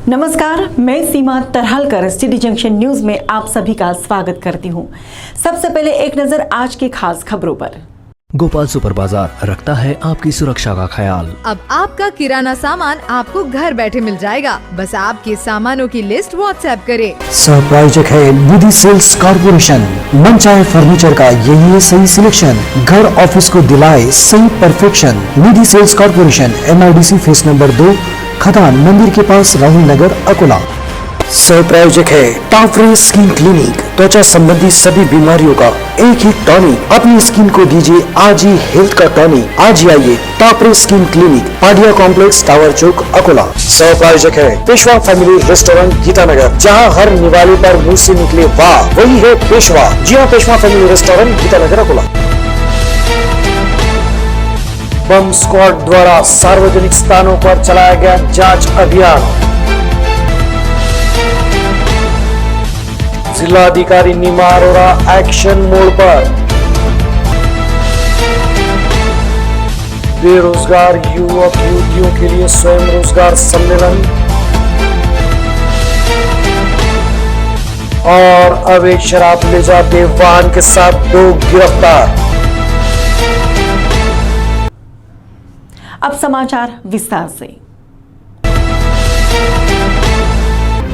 नमस्कार, मैं सीमा तरहलकर city junction news में आप सभी का स्वागत करती हूं। सबसे पहले एक नजर आज के खास खबरों पर। गोपाल सुपर बाजार रखता है आपकी सुरक्षा का ख्याल। अब आपका किराना सामान आपको घर बैठे मिल जाएगा, बस आपके सामानों की लिस्ट व्हाट्सएप करें। सहप्रायोजक है निधि सेल्स कॉर्पोरेशन। मनचाहे फर्नीचर का यही है सही सिलेक्शन, घर ऑफिस को दिलाए सही perfection. Nidhi sales corporation, MIDC phase number 2, खदान मंदिर के पास, राहुल नगर, अकोला। सहप्रायोजक है टाफरे स्किन क्लिनिक। त्वचा संबंधी सभी बीमारियों का एक ही टॉनिक। अपनी स्किन को दीजिए आज ही हेल्थ का टॉनिक। आज ही आइए टाफरे skin clinic, Padia complex, tower चौक, अकोला। सहप्रायोजक है पेशवा फैमिली रेस्टोरेंट, गीतानगर। जहां हर निवाले पर मुंह से निकले वाह, वही है पेशवा। जी हाँ, पेशवा फैमिली रेस्टोरेंट, गीतानगर, अकोला। बम स्क्वाड द्वारा सार्वजनिक स्थानों पर चलाया गया जांच अभियान। जिलाधिकारी नीमा अरोरा एक्शन मोड पर। बेरोजगार युवक युवतियों के लिए स्वयं रोजगार सम्मेलन। और अवैध शराब ले जाते वाहन के साथ 2 गिरफ्तार। अब समाचार विस्तार से।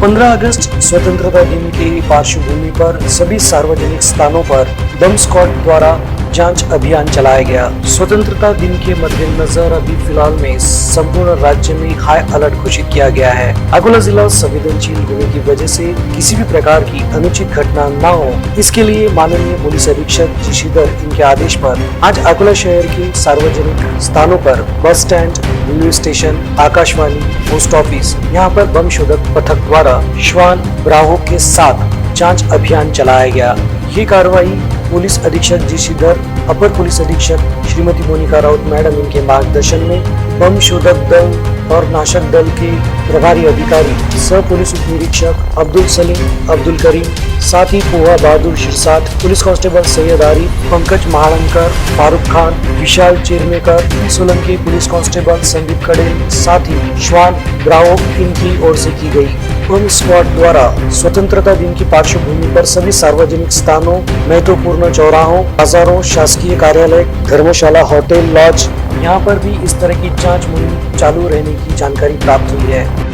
15 अगस्त स्वतंत्रता दिन की पार्श्वभूमि पर सभी सार्वजनिक स्थानों पर बम स्क्वाड द्वारा जांच अभियान चलाया गया। स्वतंत्रता दिन के मद्देनजर अभी फिलहाल में संपूर्ण राज्य में हाई अलर्ट घोषित किया गया है। अकोला जिला संवेदनशील होने की वजह से किसी भी प्रकार की अनुचित घटना न हो, इसके लिए माननीय पुलिस अधीक्षक जी श्रीधर इनके आदेश पर आज अकोला शहर के सार्वजनिक स्थानों पर bus stand, railway station, Akashvani, post office, यहाँ पर बम शोधक पथक द्वारा श्वान ब्रावो के साथ जांच अभियान चलाया गया। ये कार्रवाई पुलिस अधीक्षक जी श्रीधर, अपर पुलिस अधीक्षक श्रीमती मोनिका राउत मैडम इनके मार्गदर्शन में बम शोधक दल और नाशक दल के प्रभारी अधिकारी सह पुलिस उप निरीक्षक अब्दुल सलीम, अब्दुल करीम, साथ ही पोहा बहादुर शिरसाट, पुलिस कांस्टेबल सैयद आरिफ, पंकज महालंकर, फारूक खान, विशाल चिरमेकर, सोलंकी पुलिस कांस्टेबल संदीप कड़ेल, साथ ही श्वान ब्रावो इनकी ओर से की गई। बम स्क्वाड द्वारा स्वतंत्रता दिन की पार्श्वभूमि पर सभी सार्वजनिक स्थानों, महत्वपूर्ण चौराहों, बाजारों, शासकीय कार्यालय, धर्मशाला, होटल, लॉज, यहाँ पर भी इस तरह की जांच मुहिम चालू रहने की जानकारी प्राप्त हुई है।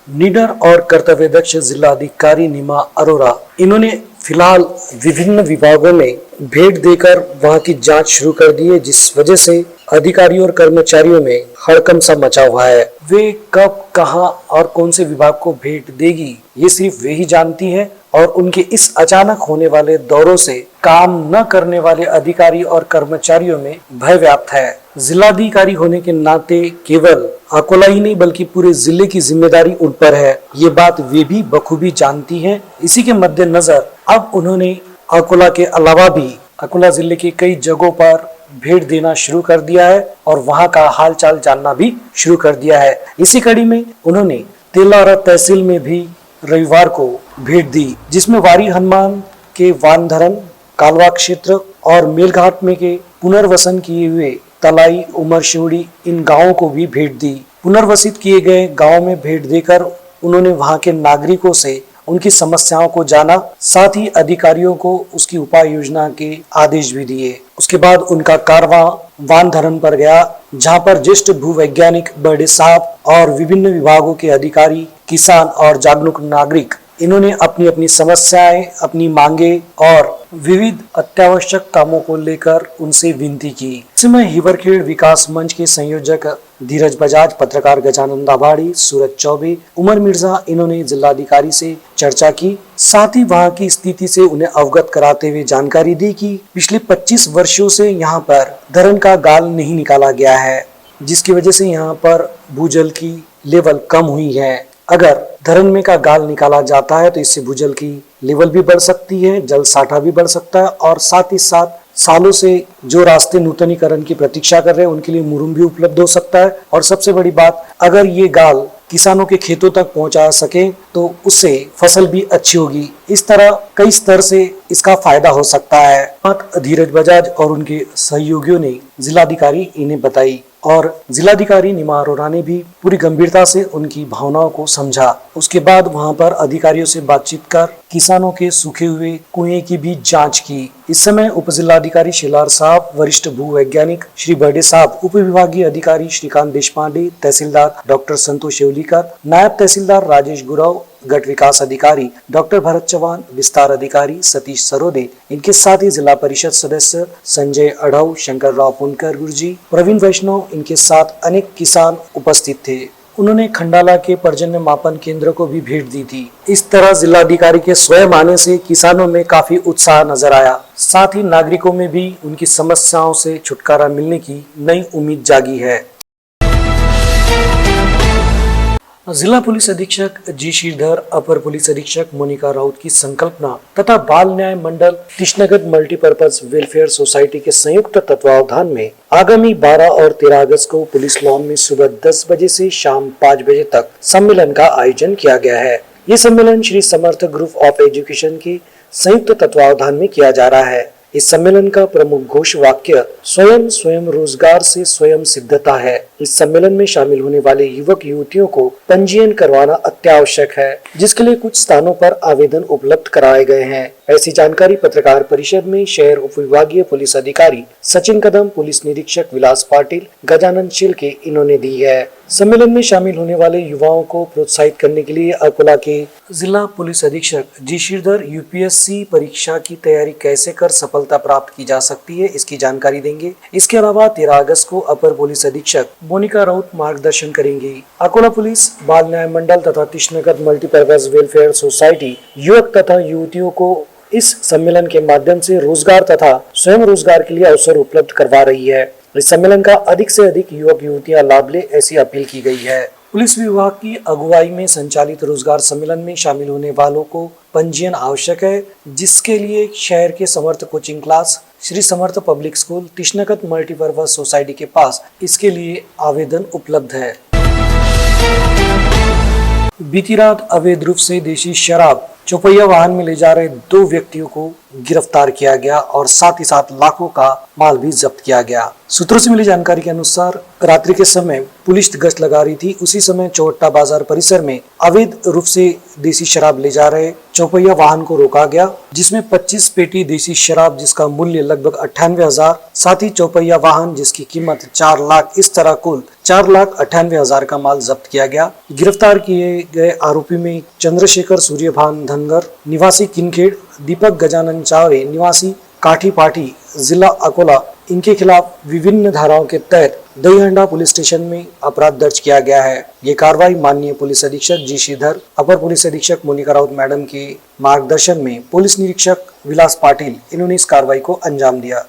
निडर और कर्तव्यदक्ष जिलाधिकारी नीमा अरोरा, इन्होंने फिलहाल विभिन्न विभागों में भेंट देकर वहां की जांच शुरू कर दी है, जिस वजह से अधिकारियों और कर्मचारियों में हड़कंप सा मचा हुआ है। वे कब, कहां और कौन से विभाग को भेंट देगी, ये सिर्फ वे ही जानती है। और उनके इस अचानक होने वाले दौरों से काम न करने वाले अधिकारी और कर्मचारियों में भय व्याप्त है। जिलाधिकारी होने के नाते केवल अकोला ही नहीं बल्कि पूरे जिले की जिम्मेदारी उन पर है, ये बात वे भी बखूबी जानती हैं। इसी के मद्देनजर अब उन्होंने अकोला के अलावा भी अकोला जिले के कई जगहों पर भेंट देना शुरू कर दिया है और वहां का हालचाल जानना भी शुरू कर दिया है। इसी कड़ी में उन्होंने तेलारा तहसील में भी रविवार को भेंट दी, जिसमें वारी हनुमान के वानधरन, कालवा क्षेत्र और मेलघाट में के पुनर्वसन किए हुए तलाई, उमर शिवड़ी, इन गांवों को भी भेंट दी। पुनर्वसित किए गए गांवों में भेंट देकर उन्होंने वहां के नागरिकों से उनकी समस्याओं को जाना, साथ ही अधिकारियों को उसकी उपाय योजना के आदेश भी दिए। उसके बाद उनका कारवां वानधरन पर गया, जहां पर ज्येष्ठ भूवैज्ञानिक बर्डे साहब और विभिन्न विभागों के अधिकारी, किसान और जागरूक नागरिक, इन्होंने अपनी अपनी समस्याएं, अपनी मांगे और विविध अत्यावश्यक कामों को लेकर उनसे विनती की। इस समय हिवरखेड़ विकास मंच के संयोजक धीरज बजाज, पत्रकार गजानन दाभाड़ी, सूरज चौबे, उमर मिर्जा, इन्होंने जिलाधिकारी से चर्चा की। साथ ही वहां की स्थिति से उन्हें अवगत कराते हुए जानकारी दी कि पिछले 25 वर्षों से यहाँ पर धरण का गाल नहीं निकाला गया है, जिसकी वजह से यहाँ पर भूजल की लेवल कम हुई है। अगर धरण में का गाल निकाला जाता है तो इससे भूजल की लेवल भी बढ़ सकती है, जल साठा भी बढ़ सकता है और साथ ही साथ सालों से जो रास्ते नूतनीकरण की प्रतीक्षा कर रहे हैं उनके लिए मुरुम भी उपलब्ध हो सकता है। और सबसे बड़ी बात, अगर ये गाल किसानों के खेतों तक पहुंचा सके तो उससे फसल भी अच्छी होगी। इस तरह कई स्तर से इसका फायदा हो सकता है। बात धीरज बजाज और उनके सहयोगियों ने जिलाधिकारी इन्हें बताई और जिलाधिकारी निमा अरोरा ने भी पूरी गंभीरता से उनकी भावनाओं को समझा। उसके बाद वहां पर अधिकारियों से बातचीत कर किसानों के सूखे हुए कुएं की भी जांच की। इस समय उप जिलाधिकारी शिलार साहब, वरिष्ठ भू वैज्ञानिक श्री बर्डे साहब, उप विभागीय अधिकारी श्रीकांत देशपांडे, तहसीलदार डॉक्टर संतोष शेवलीकर, नायब तहसीलदार राजेश गुराव, गट विकास अधिकारी डॉक्टर भरत चौहान, विस्तार अधिकारी सतीश सरोदे, इनके साथ ही जिला परिषद सदस्य संजय अढ़ऊ, शंकर राव पुनकर गुरुजी, प्रवीण वैष्णव, इनके साथ अनेक किसान उपस्थित थे। उन्होंने खंडाला के पर्जन्य मापन केंद्र को भी भेंट दी थी। इस तरह जिलाधिकारी के स्वयं आने से किसानों में काफी उत्साह नजर आया। साथ ही नागरिकों में भी उनकी समस्याओं से छुटकारा मिलने की नई उम्मीद जागी है। जिला पुलिस अधीक्षक जी श्रीधर, अपर पुलिस अधीक्षक मोनिका राउत की संकल्पना तथा बाल न्याय मंडल कृष्णगढ़ मल्टीपर्पज वेलफेयर सोसाइटी के संयुक्त तत्वावधान में आगामी 12 और 13 अगस्त को पुलिस लॉन में सुबह 10 बजे से शाम 5 बजे तक सम्मेलन का आयोजन किया गया है। ये सम्मेलन Shri Samarth group of education के संयुक्त तत्वावधान में किया जा रहा है। इस सम्मेलन का प्रमुख घोष वाक्य स्वयं रोजगार से स्वयं सिद्धता है। इस सम्मेलन में शामिल होने वाले युवक युवतियों को पंजीयन करवाना अत्यावश्यक है, जिसके लिए कुछ स्थानों पर आवेदन उपलब्ध कराए गए हैं। ऐसी जानकारी पत्रकार परिषद में शहर उप विभागीय पुलिस अधिकारी सचिन कदम, पुलिस निरीक्षक विलास पाटिल, गजानन शिलके इन्होंने दी है। सम्मेलन में शामिल होने वाले युवाओं को प्रोत्साहित करने के लिए अकोला के जिला पुलिस अधीक्षक जी श्रीधर यूपीएससी परीक्षा की तैयारी कैसे कर सफलता प्राप्त की जा सकती है, इसकी जानकारी देंगे। इसके अलावा 13 अगस्त को अपर पुलिस अधीक्षक मोनिका राउत मार्गदर्शन करेंगी। अकोला पुलिस, बाल न्याय मंडल तथा कृष्णगढ़ मल्टीपर्पज वेलफेयर सोसाइटी युवक तथा युवतियों को इस सम्मेलन के माध्यम से रोजगार तथा स्वयं रोजगार के लिए अवसर उपलब्ध करवा रही है। इस सम्मेलन का अधिक से अधिक युवक युवतियां लाभ ले, ऐसी अपील की गई है। पुलिस विभाग की अगुवाई में संचालित रोजगार सम्मेलन में शामिल होने वालों को पंजीयन आवश्यक है, जिसके लिए शहर के Samarth coaching class, Shri Samarth public school, Krishnagarh multipurpose society के पास इसके लिए आवेदन उपलब्ध है। बीती रात अवैध रूप से देशी शराब चौपहिया वाहन में ले जा रहे 2 व्यक्तियों को गिरफ्तार किया गया और साथ ही साथ लाखों का माल भी जब्त किया गया। सूत्रों से मिली जानकारी के अनुसार रात्रि के समय पुलिस गश्त लगा रही थी। उसी समय चौहट्टा बाजार परिसर में अवैध रूप से देसी शराब ले जा रहे चौपहिया वाहन को रोका गया, जिसमें 25 पेटी देसी शराब जिसका मूल्य लगभग 98,000, साथ ही चौपहिया वाहन जिसकी कीमत 4 लाख, इस तरह कुल 4,98,000 का माल जब्त किया गया। गिरफ्तार किए गए आरोपी में चंद्रशेखर सूर्यभान धनगर निवासी किनखेड़, दीपक गजानन चावरे निवासी काठी पाठी जिला अकोला, इनके खिलाफ विभिन्न धाराओं के तहत दहीहंडा पुलिस स्टेशन में अपराध दर्ज किया गया है। ये कार्रवाई माननीय पुलिस अधीक्षक जी श्रीधर, अपर पुलिस अधीक्षक मोनिका राउत मैडम के मार्गदर्शन में पुलिस निरीक्षक विलास पाटिल, इन्होंने इस कार्रवाई को अंजाम दिया।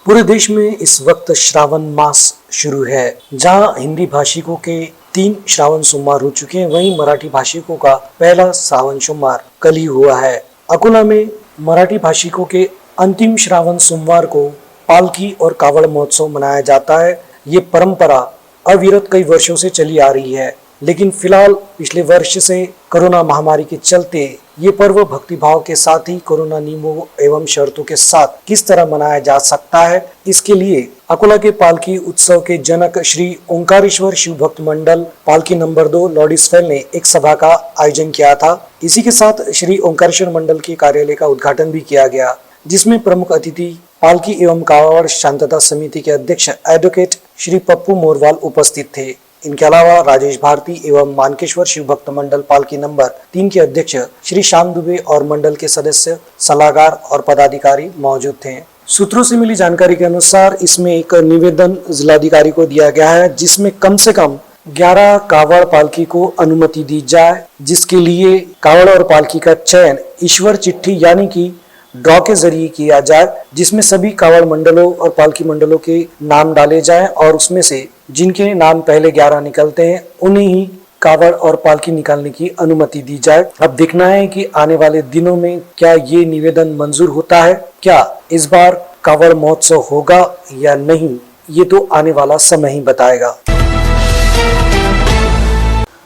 पूरे देश में इस वक्त श्रावण मास शुरू है, जहां हिंदी भाषिकों के 3 श्रावण सोमवार हो चुके हैं, वहीं मराठी भाषिकों का पहला श्रावण सोमवार कल ही हुआ है। अकोला में मराठी भाषिकों के अंतिम श्रावण सोमवार को पालकी और कावड़ महोत्सव मनाया जाता है। ये परंपरा अविरत कई वर्षों से चली आ रही है, लेकिन फिलहाल पिछले वर्ष से कोरोना महामारी के चलते ये पर्व भक्तिभाव के साथ ही कोरोना नियमों एवं शर्तों के साथ किस तरह मनाया जा सकता है, इसके लिए अकोला के पालकी उत्सव के जनक श्री ओंकारेश्वर शिव भक्त मंडल पालकी नंबर 2 लॉर्डिसफेल ने एक सभा का आयोजन किया था। इसी के साथ श्री ओंकारेश्वर मंडल के कार्यालय का उद्घाटन भी किया गया, जिसमें प्रमुख अतिथि पालकी एवं कावड़ शांतता समिति के अध्यक्ष एडवोकेट श्री पप्पू मोरवाल उपस्थित थे। इनके अलावा राजेश भारती एवं मानकेश्वर शिव भक्त मंडल पालकी नंबर 3 के अध्यक्ष श्री श्याम दुबे और मंडल के सदस्य, सलाहकार और पदाधिकारी मौजूद थे। सूत्रों से मिली जानकारी के अनुसार इसमें एक निवेदन जिलाधिकारी को दिया गया है, जिसमें कम से कम 11 कावड़ पालकी को अनुमति दी जाए, जिसके लिए कावड़ और पालकी का चयन ईश्वर चिट्ठी यानी कि ड्रॉ के जरिए किया जाए, जिसमें सभी कावड़ मंडलों और पालकी मंडलों के नाम डाले जाएं और उसमें से जिनके नाम पहले 11 निकलते हैं उन्हें ही कावड़ और पालकी निकालने की अनुमति दी जाए। अब देखना है कि आने वाले दिनों में क्या ये निवेदन मंजूर होता है, क्या इस बार कावड़ महोत्सव होगा या नहीं, ये तो आने वाला समय ही बताएगा।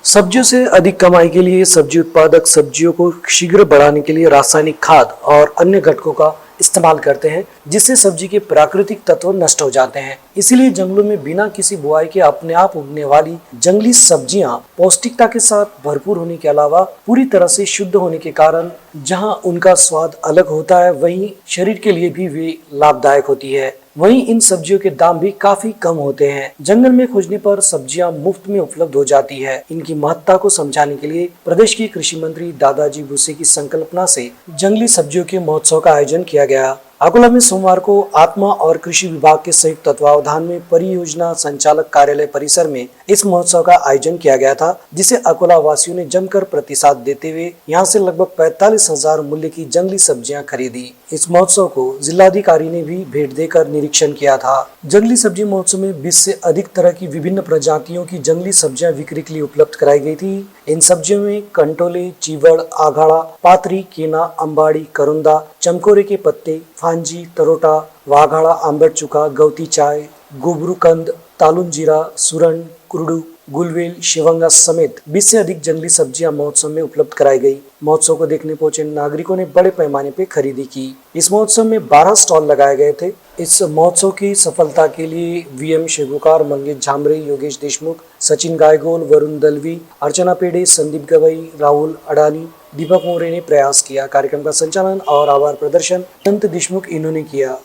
सब्जियों से अधिक कमाई के लिए सब्जी उत्पादक सब्जियों को शीघ्र बढ़ाने के लिए रासायनिक खाद और अन्य घटकों का इस्तेमाल करते हैं, जिससे सब्जी के प्राकृतिक तत्व नष्ट हो जाते हैं। इसीलिए जंगलों में बिना किसी बुआई के अपने आप उगने वाली जंगली सब्जियां पौष्टिकता के साथ भरपूर होने के अलावा पूरी तरह से शुद्ध होने के कारण जहां उनका स्वाद अलग होता है, वहीं शरीर के लिए भी वे लाभदायक होती है। वहीं इन सब्जियों के दाम भी काफी कम होते हैं। जंगल में खोजने पर सब्जियां मुफ्त में उपलब्ध हो जाती है। इनकी महत्ता को समझाने के लिए प्रदेश के कृषि मंत्री दादाजी भुसे की संकल्पना से जंगली सब्जियों के महोत्सव का आयोजन किया गया। अकोला में सोमवार को आत्मा और कृषि विभाग के संयुक्त तत्वावधान में परियोजना संचालक कार्यालय परिसर में इस महोत्सव का आयोजन किया गया था, जिसे अकोला वासियों ने जमकर प्रतिसाद देते हुए यहां से लगभग 45,000 मूल्य की जंगली सब्जियां खरीदी। इस महोत्सव को जिलाधिकारी ने भी भेंट देकर निरीक्षण किया था। जंगली सब्जी महोत्सव में 20 से अधिक तरह की विभिन्न प्रजातियों की जंगली सब्जियां बिक्री के लिए उपलब्ध कराई गई थी। इन सब्जियों में कंटोले, चीवड़, आघाड़ा, पातरी, केना, अंबाड़ी, करुंदा, चमकोरे के पत्ते, फांजी, तरोटा, वाघाड़ा, आंबट चुका, गौती चाय, गोबरूकंद, तालुन जीरा, सुरण, कुरडू, गुलवेल, शिवंगा समेत 20 से अधिक जंगली सब्जियां महोत्सव में उपलब्ध कराई गई। महोत्सव को देखने पहुंचे नागरिकों ने बड़े पैमाने पे खरीदी की। इस महोत्सव में 12 स्टॉल लगाए गए थे। इस महोत्सव की सफलता के लिए वीएम शेगुकार, मंगेश झामरे, योगेश देशमुख, सचिन गायगोल, वरुण दलवी, अर्चना पेड़े, संदीप गवई, राहुल अडानी, दीपक मोरे ने प्रयास किया। कार्यक्रम का संचालन और आभार प्रदर्शन अनंत देशमुख इन्होंने किया।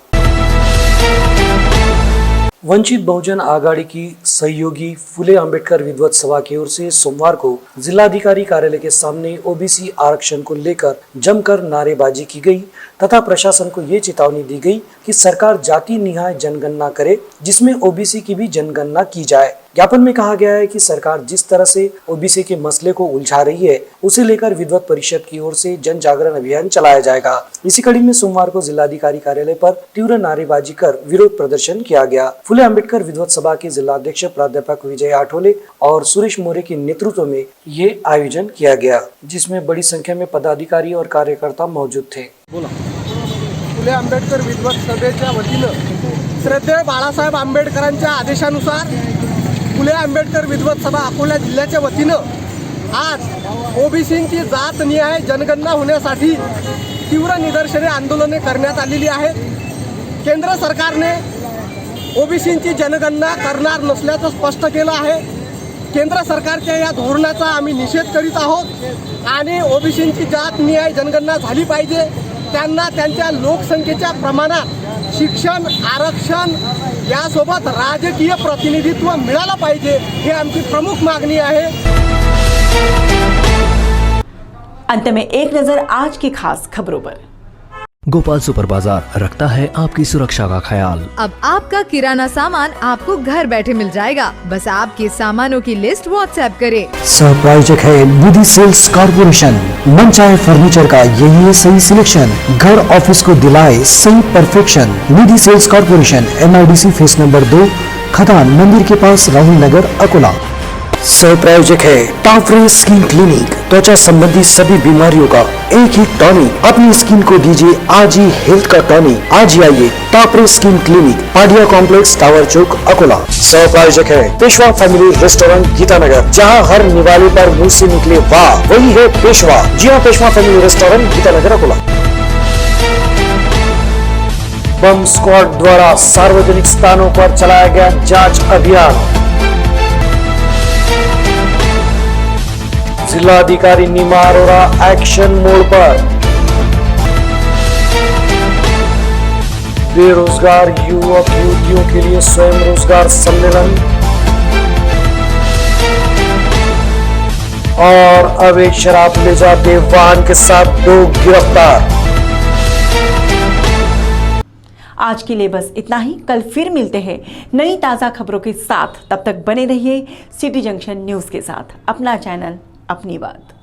वंचित बहुजन आघाड़ी की सहयोगी फुले अंबेडकर विद्वत सभा की ओर से सोमवार को जिलाधिकारी कार्यालय के सामने ओबीसी आरक्षण को लेकर जमकर नारेबाजी की गई तथा प्रशासन को ये चेतावनी दी गई कि सरकार जाति निहाय जनगणना करे, जिसमें ओबीसी की भी जनगणना की जाए। ज्ञापन में कहा गया है कि सरकार जिस तरह से ओबीसी के मसले को उलझा रही है, उसे लेकर विद्वत परिषद की ओर से जन जागरण अभियान चलाया जाएगा। इसी कड़ी में सोमवार को जिलाधिकारी कार्यालय पर तीव्र नारेबाजी कर विरोध प्रदर्शन किया गया। फुले अंबेडकर विद्वत सभा के जिला अध्यक्ष प्राध्यापक विजय आठोले और सुरेश मोरे के नेतृत्व में ये आयोजन किया गया, जिसमें बड़ी संख्या में पदाधिकारी और कार्यकर्ता मौजूद थे। फुले आंबेडकर विद्वत सभेच्या वतीनं श्रद्धेय बाळासाहेब आंबेडकरांच्या आदेशानुसार फुले आंबेडकर विद्वत सभा अकोला जिल्ह्याच्या वतीनं आज ओबीसींची जातनिहाय जनगणना होण्यासाठी तीव्र निदर्शने आंदोलने करण्यात आलेली आहेत। केंद्र सरकारने ओबीसींची जनगणना करणार नसल्याचं स्पष्ट केलं आहे। केंद्र सरकारच्या या धोरणाचा आम्ही निषेध करीत आहोत आणि ओबीसींची जातनिहाय जनगणना झाली पाहिजे। त्यांना त्यांच्या लोकसंख्येच्या प्रमाणात शिक्षण, आरक्षण यासोबत राजकीय प्रतिनिधित्व मिळालं पाहिजे, ही आमची प्रमुख मागणी आहे। अंत में एक नजर आज की खास खबरों पर। गोपाल सुपर बाजार रखता है आपकी सुरक्षा का ख्याल। अब आपका किराना सामान आपको घर बैठे मिल जाएगा, बस आपके सामानों की लिस्ट व्हाट्सएप करें। सहप्रायोजक है निधि सेल्स कॉर्पोरेशन। मनचाहे फर्नीचर का यही है सही सिलेक्शन, घर ऑफिस को दिलाए सही perfection. Nidhi sales corporation, MIDC phase number 2, खदान मंदिर के पास, राहुल नगर, अकोला। सहप्रायोजक है टाफरे स्किन क्लिनिक। त्वचा संबंधी सभी बीमारियों का एक ही टॉनिक। अपनी स्किन को दीजिए आज ही हेल्थ का टॉनिक। आज ही आइए टाफरे skin clinic, Padia complex, tower चौक, अकोला। सहप्रायोजक है पेशवा फैमिली रेस्टोरेंट, गीतानगर। जहां हर निवाले पर मुंह से निकले वाह, वही है पेशवा। जी हाँ, पेशवा फैमिली रेस्टोरेंट, गीतानगर, अकोला। बम स्क्वाड द्वारा सार्वजनिक स्थानों पर चलाया गया जांच अभियान। जिलाधिकारी नीमा अरोरा एक्शन मोड पर। बेरोजगार युवक युवतियों के लिए स्वयं रोजगार सम्मेलन। और अवैध शराब ले जाते वाहन के साथ 2 गिरफ्तार। आज के लिए बस इतना ही। कल फिर मिलते हैं नई ताज़ा खबरों के साथ। तब तक बने रहिए सिटी जंक्शन न्यूज़ के साथ। अपना चैनल, अपनी बात।